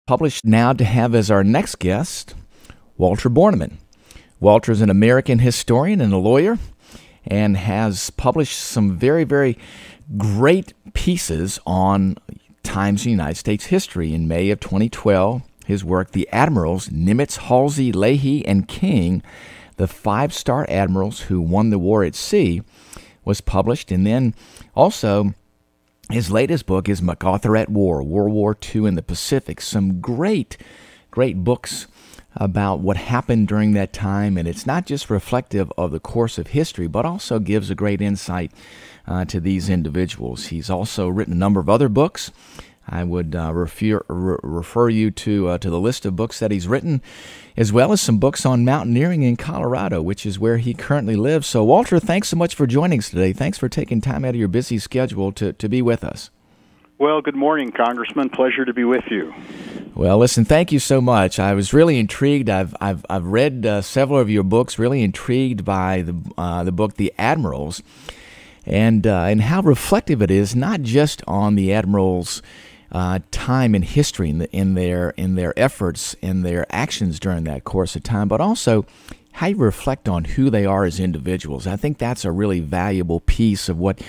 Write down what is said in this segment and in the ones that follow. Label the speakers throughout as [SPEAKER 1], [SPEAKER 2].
[SPEAKER 1] Published now to have as our next guest Walter Borneman. Walter is an American historian and a lawyer and has published some very, very great pieces on times in United States history. In May of 2012, his work, The Admirals, Nimitz, Halsey, Leahy, and King, the five-star admirals who won the war at sea, was published. And then also his latest book is MacArthur at War, World War II in the Pacific. Some great, great books about what happened during that time. And it's not just reflective of the course of history, but also gives a great insight to these individuals. He's also written a number of other books. I would refer you to the list of books that he's written, as well as some books on mountaineering in Colorado, which is where he currently lives. So, Walter, thanks so much for joining us today. Thanks for taking time out of your busy schedule to be with us.
[SPEAKER 2] Well, good morning, Congressman. Pleasure to be with you.
[SPEAKER 1] Well, listen, thank you so much. I was really intrigued. I've read several of your books. Really intrigued by the book, The Admirals, and how reflective it is, not just on the admirals' time in history, in their efforts, in their actions during that course of time, but also how you reflect on who they are as individuals. I think that's a really valuable piece of what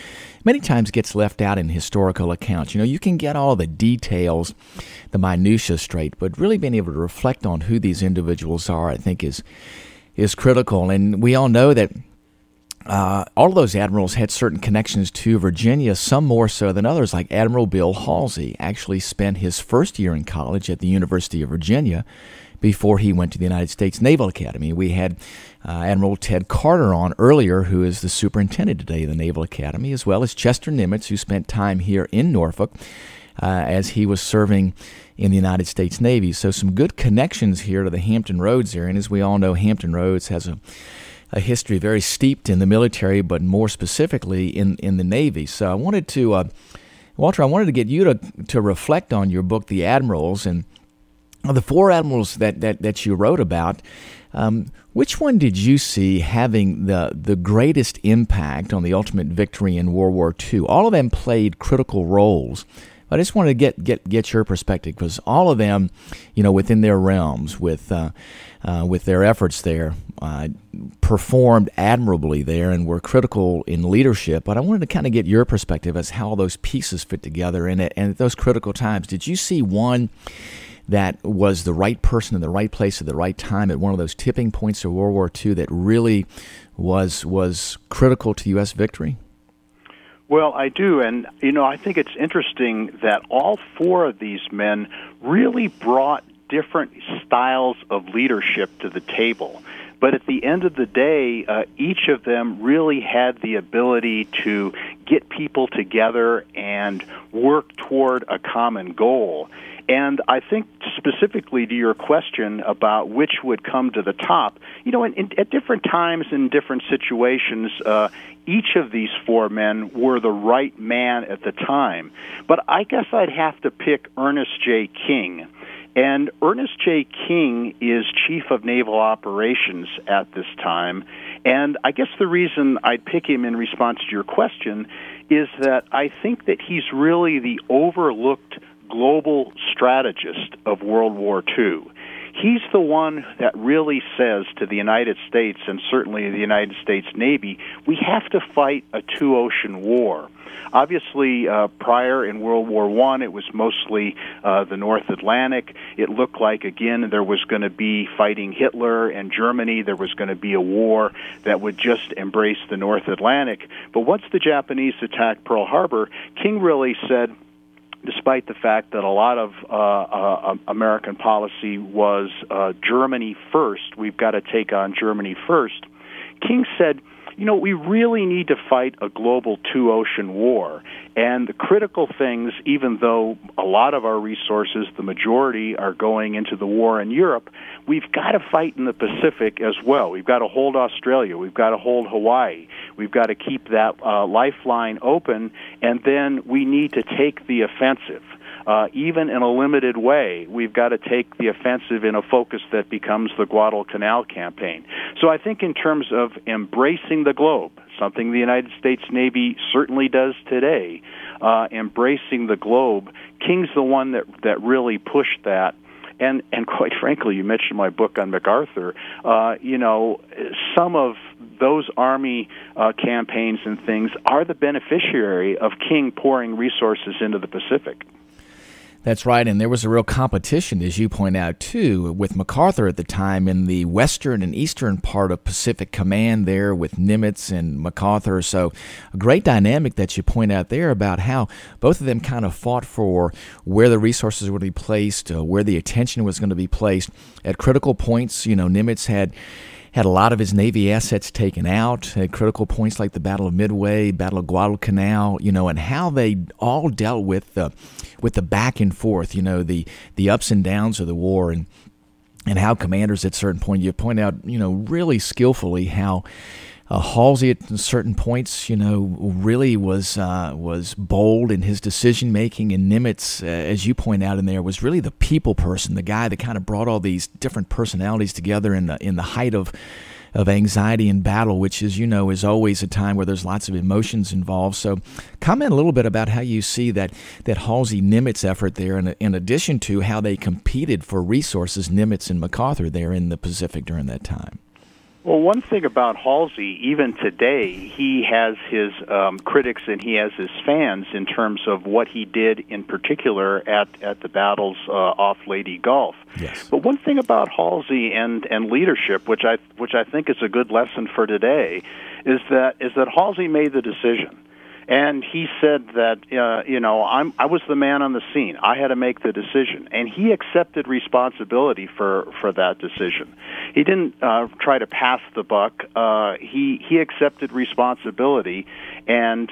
[SPEAKER 1] many times gets left out in historical accounts. You know, you can get all the details, the minutiae straight, but really being able to reflect on who these individuals are, I think, is critical. And we all know that all of those admirals had certain connections to Virginia, some more so than others, like Admiral Bill Halsey actually spent his first year in college at the University of Virginia before he went to the United States Naval Academy. We had Admiral Ted Carter on earlier, who is the superintendent today of the Naval Academy, as well as Chester Nimitz, who spent time here in Norfolk as he was serving in the United States Navy. So some good connections here to the Hampton Roads area, and as we all know, Hampton Roads has a history very steeped in the military, but more specifically in the Navy. So I wanted to, Walter, I wanted to get you to reflect on your book, The Admirals, and the four admirals that you wrote about. Which one did you see having the greatest impact on the ultimate victory in World War II? All of them played critical roles. I just wanted to get your perspective, because all of them, you know, within their realms, with their efforts there, performed admirably there and were critical in leadership. But I wanted to kind of get your perspective as how all those pieces fit together. And at those critical times, did you see one that was the right person in the right place at the right time at one of those tipping points of World War II that really was critical to U.S. victory?
[SPEAKER 2] Well, I do, and, you know, I think it's interesting that all four of these men really brought different styles of leadership to the table. But at the end of the day, each of them really had the ability to get people together and work toward a common goal. And I think specifically to your question about which would come to the top, you know, at different times in different situations, each of these four men were the right man at the time. But I guess I'd have to pick Ernest J. King. And Ernest J. King is Chief of Naval Operations at this time. And I guess the reason I'd pick him in response to your question is that I think that he's really the overlooked global strategist of World War II. He's the one that really says to the United States, and certainly the United States Navy, we have to fight a two-ocean war. Obviously, prior in World War I, it was mostly the North Atlantic. It looked like, again, there was going to be fighting Hitler and Germany. There was going to be a war that would just embrace the North Atlantic. But once the Japanese attacked Pearl Harbor, King really said, despite the fact that a lot of American policy was Germany first, we've got to take on Germany first, King said, you know, we really need to fight a global two-ocean war. And the critical things, even though a lot of our resources, the majority, are going into the war in Europe, we've got to fight in the Pacific as well. We've got to hold Australia. We've got to hold Hawaii. We've got to keep that lifeline open, and then we need to take the offensive. Even in a limited way, we've got to take the offensive in a focus that becomes the Guadalcanal campaign. So I think in terms of embracing the globe, something the United States Navy certainly does today, embracing the globe, King's the one that really pushed that. and quite frankly, you mentioned my book on MacArthur. Some of those Army campaigns and things are the beneficiary of King pouring resources into the Pacific.
[SPEAKER 1] That's right, and there was a real competition, as you point out, too, with MacArthur at the time in the western and eastern part of Pacific Command there with Nimitz and MacArthur. So a great dynamic that you point out there about how both of them kind of fought for where the resources were to be placed, where the attention was going to be placed. At critical points, Nimitz had a lot of his Navy assets taken out at critical points like the Battle of Midway, Battle of Guadalcanal, and how they all dealt with the back and forth, the ups and downs of the war, and how commanders at certain point, you point out, really skillfully how Halsey at certain points, really was bold in his decision making, and Nimitz, as you point out in there, was really the people person, the guy that kind of brought all these different personalities together in the height of anxiety in battle, which is always a time where there's lots of emotions involved. So, comment a little bit about how you see that Halsey-Nimitz effort there, in addition to how they competed for resources, Nimitz and MacArthur there in the Pacific during that time.
[SPEAKER 2] Well, one thing about Halsey, even today, he has his critics and he has his fans in terms of what he did in particular at the battles off Leyte Gulf.
[SPEAKER 1] Yes.
[SPEAKER 2] But one thing about Halsey and leadership, which I think is a good lesson for today, is that Halsey made the decision. And he said that, I was the man on the scene. I had to make the decision. And he accepted responsibility for that decision. He didn't try to pass the buck. He accepted responsibility. And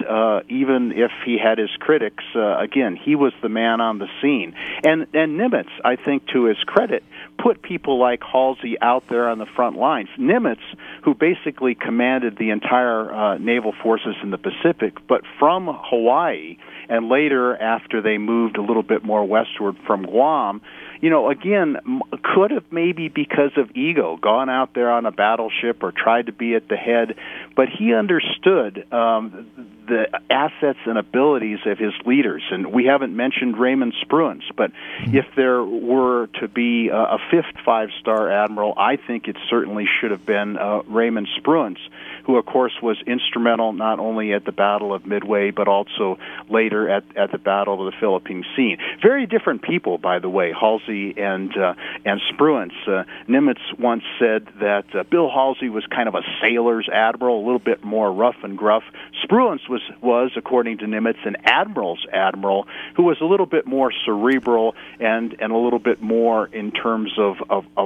[SPEAKER 2] even if he had his critics, again, he was the man on the scene. And Nimitz, I think, to his credit, put people like Halsey out there on the front lines. Nimitz, who basically commanded the entire naval forces in the Pacific, but from Hawaii, and later after they moved a little bit more westward from Guam, again, could have maybe because of ego gone out there on a battleship or tried to be at the head, but he understood the assets and abilities of his leaders. And we haven't mentioned Raymond Spruance, but if there were to be a fifth five-star admiral, I think it certainly should have been Raymond Spruance, who, of course, was instrumental not only at the Battle of Midway, but also later at the Battle of the Philippine Sea. Very different people, by the way, Halsey and Spruance. Nimitz once said that Bill Halsey was kind of a sailor's admiral, a little bit more rough and gruff. Spruance was, according to Nimitz, an admiral's admiral who was a little bit more cerebral and a little bit more in terms of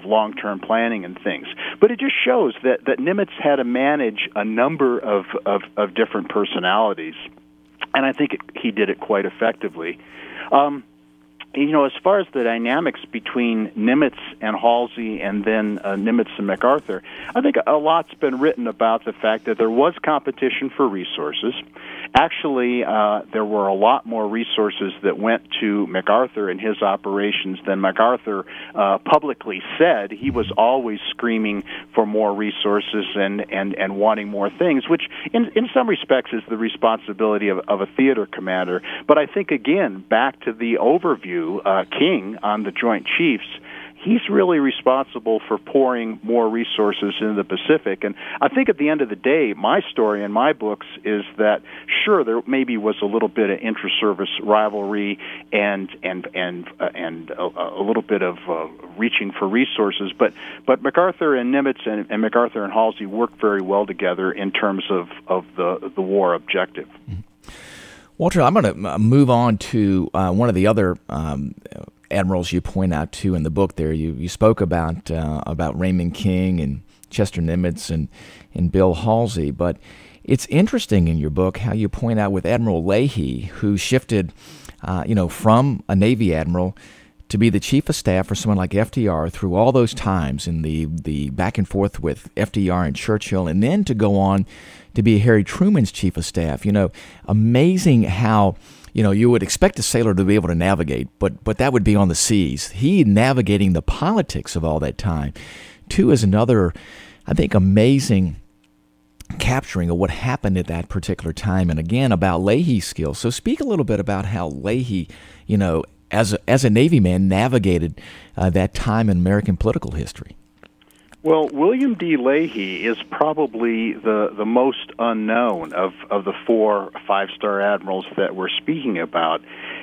[SPEAKER 2] long-term planning and things. But it just shows that Nimitz had to manage a number of different personalities, and I think he did it quite effectively. As far as the dynamics between Nimitz and Halsey and then Nimitz and MacArthur, I think a lot's been written about the fact that there was competition for resources. Actually, there were a lot more resources that went to MacArthur and his operations than MacArthur publicly said. He was always screaming for more resources and wanting more things, which in some respects is the responsibility of a theater commander. But I think, again, back to the overview, King on the Joint Chiefs, he's really responsible for pouring more resources into the Pacific. And I think at the end of the day, my story in my books is that, sure, there maybe was a little bit of intra-service rivalry and a little bit of reaching for resources, but MacArthur and Nimitz and MacArthur and Halsey worked very well together in terms of the war objective. Mm-hmm.
[SPEAKER 1] Walter, I'm going to move on to one of the other admirals you point out to in the book. There, you spoke about Raymond King and Chester Nimitz and Bill Halsey, but it's interesting in your book how you point out with Admiral Leahy, who shifted, from a Navy admiral to be the chief of staff for someone like FDR through all those times in the back and forth with FDR and Churchill, and then to go on to be Harry Truman's chief of staff. Amazing how, you would expect a sailor to be able to navigate, but that would be on the seas. He navigating the politics of all that time, too, is another, I think, amazing capturing of what happened at that particular time, and again, about Leahy's skills. So speak a little bit about how Leahy, as a Navy man, navigated that time in American political history?
[SPEAKER 2] Well, William D. Leahy is probably the most unknown of the 4 5-star admirals that we're speaking about.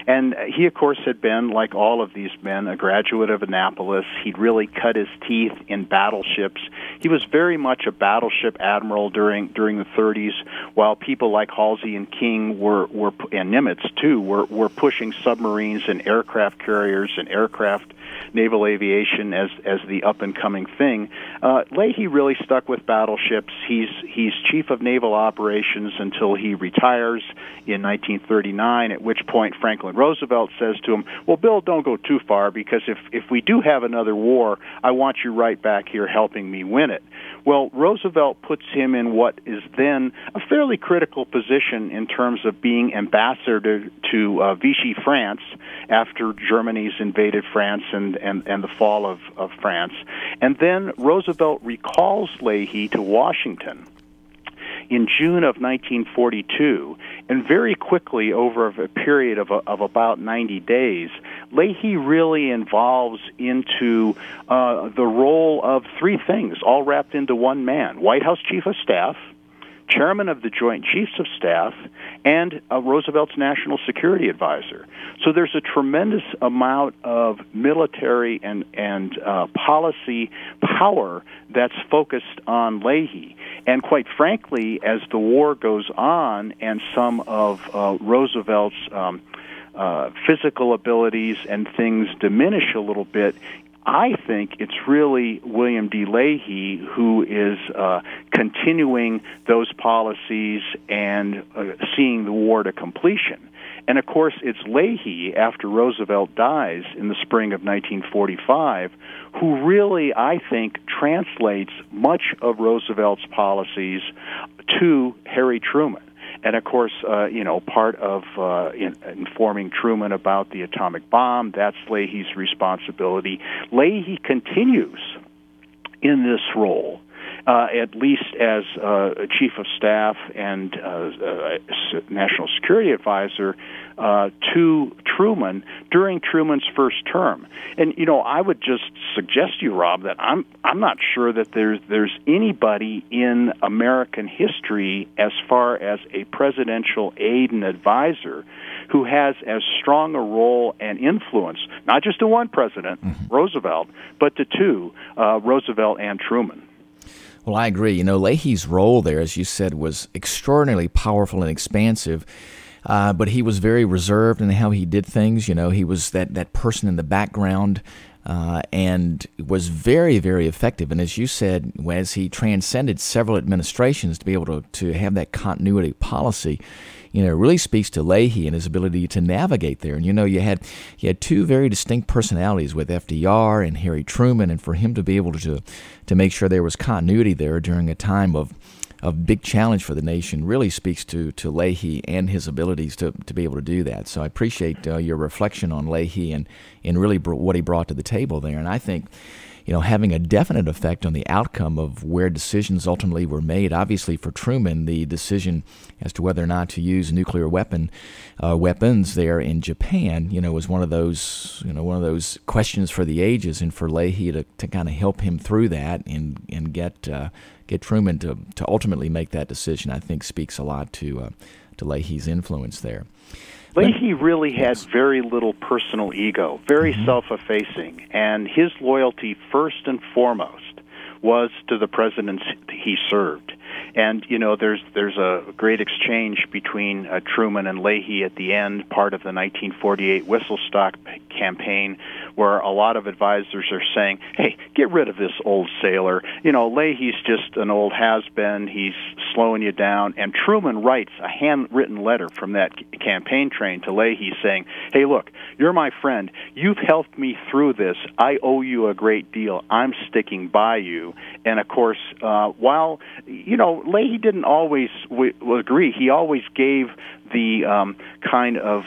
[SPEAKER 2] And he, of course, had been, like all of these men, a graduate of Annapolis. He'd really cut his teeth in battleships. He was very much a battleship admiral during the 30s, while people like Halsey and King were and Nimitz, too, were pushing submarines and aircraft carriers and aircraft naval aviation as the up-and-coming thing. Leahy really stuck with battleships. He's chief of naval operations until he retires in 1939, at which point Franklin Roosevelt says to him, well, Bill, don't go too far, because if we do have another war, I want you right back here helping me win it. Well, Roosevelt puts him in what is then a fairly critical position in terms of being ambassador to Vichy, France, after Germany's invaded France and the fall of France. And then Roosevelt recalls Leahy to Washington in June of 1942, and very quickly, over a period of about 90 days, Leahy really evolves into the role of 3 things, all wrapped into one man: White House Chief of Staff, Chairman of the Joint Chiefs of Staff, and Roosevelt's National Security Advisor. So there's a tremendous amount of military and policy power that's focused on Leahy. And quite frankly, as the war goes on and some of Roosevelt's physical abilities and things diminish a little bit, I think it's really William D. Leahy who is continuing those policies and seeing the war to completion. And, of course, it's Leahy, after Roosevelt dies in the spring of 1945, who really, I think, translates much of Roosevelt's policies to Harry Truman. And, of course, part of informing Truman about the atomic bomb, that's Leahy's responsibility. Leahy continues in this role, at least as Chief of Staff and National Security Advisor to Truman during Truman's first term. And, I would just suggest to you, Rob, that I'm not sure that there's anybody in American history, as far as a presidential aide and advisor, who has as strong a role and influence, not just to one president, Roosevelt, but to 2, Roosevelt and Truman.
[SPEAKER 1] Well, I agree. Leahy's role there, as you said, was extraordinarily powerful and expansive, but he was very reserved in how he did things. He was that person in the background and was very, very effective. And as you said, as he transcended several administrations to be able to have that continuity policy, it really speaks to Leahy and his ability to navigate there. And you had 2 very distinct personalities with FDR and Harry Truman, and for him to be able to make sure there was continuity there during a time of big challenge for the nation really speaks to Leahy and his abilities to be able to do that. So I appreciate your reflection on Leahy and really what he brought to the table there. And I think, having a definite effect on the outcome of where decisions ultimately were made. Obviously, for Truman, the decision as to whether or not to use nuclear weapons there in Japan, was one of those questions for the ages, and for Leahy to kind of help him through that and get Truman to ultimately make that decision, I think speaks a lot to Leahy's influence there.
[SPEAKER 2] Leahy really had very little personal ego, very self-effacing, and his loyalty first and foremost was to the presidents he served. And, there's a great exchange between Truman and Leahy at the end, part of the 1948 whistle stop campaign, where a lot of advisors are saying, hey, get rid of this old sailor. Leahy's just an old has-been. He's slowing you down. And Truman writes a handwritten letter from that campaign train to Leahy saying, hey, look, you're my friend. You've helped me through this. I owe you a great deal. I'm sticking by you. And, of course, while, Leahy didn't always agree, he always gave the kind of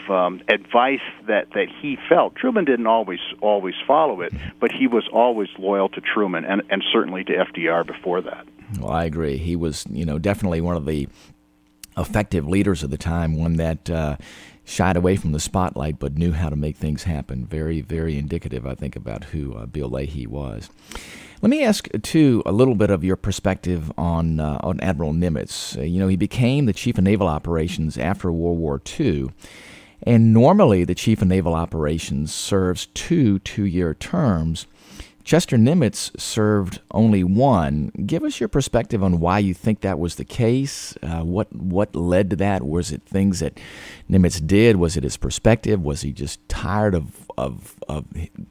[SPEAKER 2] advice that he felt. Truman didn't always follow it, but he was always loyal to Truman and certainly to FDR before that.
[SPEAKER 1] Well, I agree. He was, definitely one of the effective leaders of the time, one that shied away from the spotlight but knew how to make things happen. Very, very indicative, I think, about who Bill Leahy was. Let me ask, too, a little bit of your perspective on Admiral Nimitz. He became the Chief of Naval Operations after World War II, and normally the Chief of Naval Operations serves two-year terms. Chester Nimitz served only one. Give us your perspective on why you think that was the case. What led to that? Was it things that Nimitz did? Was it his perspective? Was he just tired of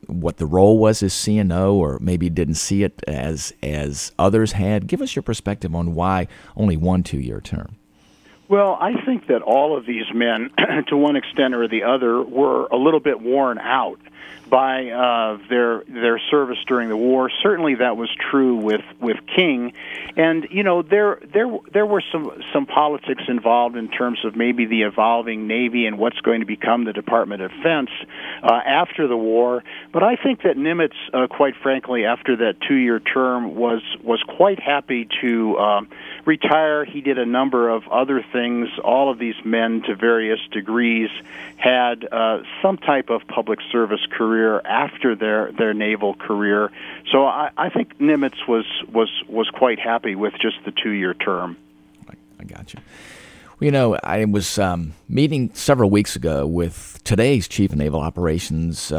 [SPEAKER 1] what the role was as CNO, or maybe didn't see it as others had? Give us your perspective on why only one 2-year term.
[SPEAKER 2] Well, I think that all of these men, to one extent or the other, were a little bit worn out by their service during the war. Certainly, that was true with King, and there were some politics involved in terms of maybe the evolving Navy and what's going to become the Department of Defense after the war. But I think that Nimitz, quite frankly, after that 2-year term, was quite happy to retire. He did a number of other things. All of these men, to various degrees, had some type of public service career after their naval career. So I think Nimitz was quite happy with just the 2-year term.
[SPEAKER 1] I got you. Well, I was meeting several weeks ago with today's Chief of Naval Operations,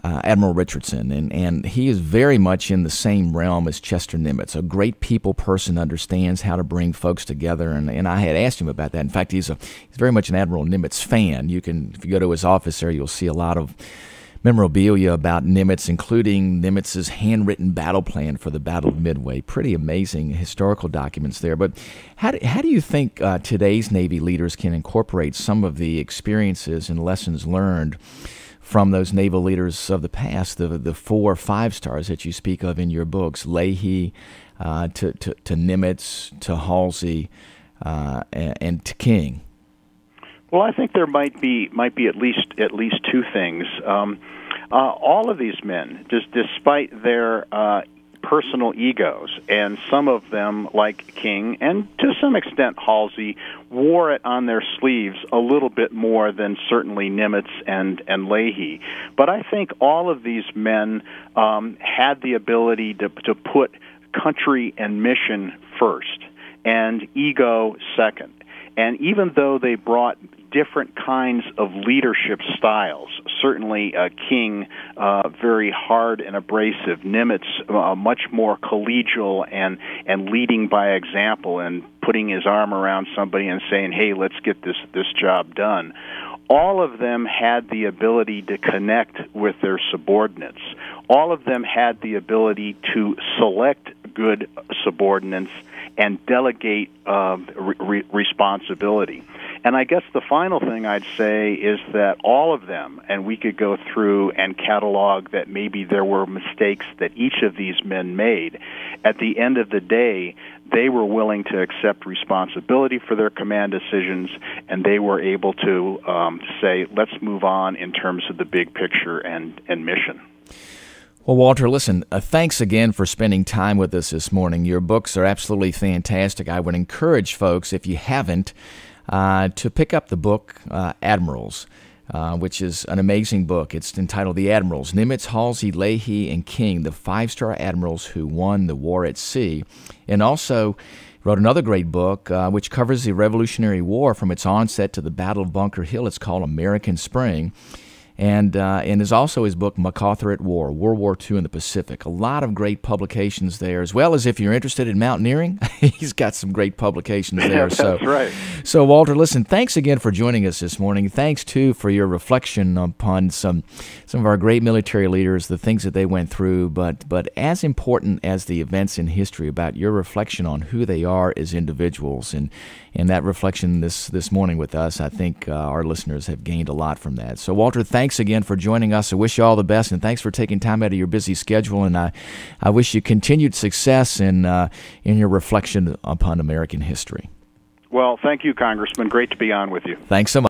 [SPEAKER 1] Admiral Richardson, and he is very much in the same realm as Chester Nimitz, a great people person, understands how to bring folks together, and I had asked him about that. In fact, he's very much an Admiral Nimitz fan. If you go to his office there, you'll see a lot of memorabilia about Nimitz, including Nimitz's handwritten battle plan for the Battle of Midway. Pretty amazing historical documents there. But how do you think today's Navy leaders can incorporate some of the experiences and lessons learned from those naval leaders of the past, the 4 or 5 stars that you speak of in your books, Leahy, to Nimitz, to Halsey, and to King?
[SPEAKER 2] Well, I think there might be at least 2 things. All of these men, despite their personal egos, and some of them, like King, and to some extent Halsey, wore it on their sleeves a little bit more than certainly Nimitz and Leahy. But I think all of these men had the ability to put country and mission first, and ego second. And even though they brought different kinds of leadership styles, certainly King, very hard and abrasive, Nimitz, much more collegial and leading by example and putting his arm around somebody and saying, hey, let's get this job done. All of them had the ability to connect with their subordinates. All of them had the ability to select good subordinates and delegate responsibility. And I guess the final thing I'd say is that all of them, and we could go through and catalog that maybe there were mistakes that each of these men made, at the end of the day, they were willing to accept responsibility for their command decisions, and they were able to say, let's move on in terms of the big picture and mission.
[SPEAKER 1] Well, Walter, listen, thanks again for spending time with us this morning. Your books are absolutely fantastic. I would encourage folks, if you haven't, to pick up the book Admirals, which is an amazing book. It's entitled The Admirals, Nimitz, Halsey, Leahy, and King, the 5-star admirals who won the war at sea. And also wrote another great book which covers the Revolutionary War from its onset to the Battle of Bunker Hill. It's called American Spring. And is also his book, MacArthur at War, World War II in the Pacific. A lot of great publications there, as well as if you're interested in mountaineering, he's got some great publications there.
[SPEAKER 2] That's right.
[SPEAKER 1] So, Walter, listen, thanks again for joining us this morning. Thanks, too, for your reflection upon some of our great military leaders, the things that they went through, but as important as the events in history, about your reflection on who they are as individuals. And that reflection this morning with us, I think our listeners have gained a lot from that. So, Walter, thanks again for joining us. I wish you all the best, and thanks for taking time out of your busy schedule. And I wish you continued success in your reflection upon American history.
[SPEAKER 2] Well, thank you, Congressman. Great to be on with you.
[SPEAKER 1] Thanks so much.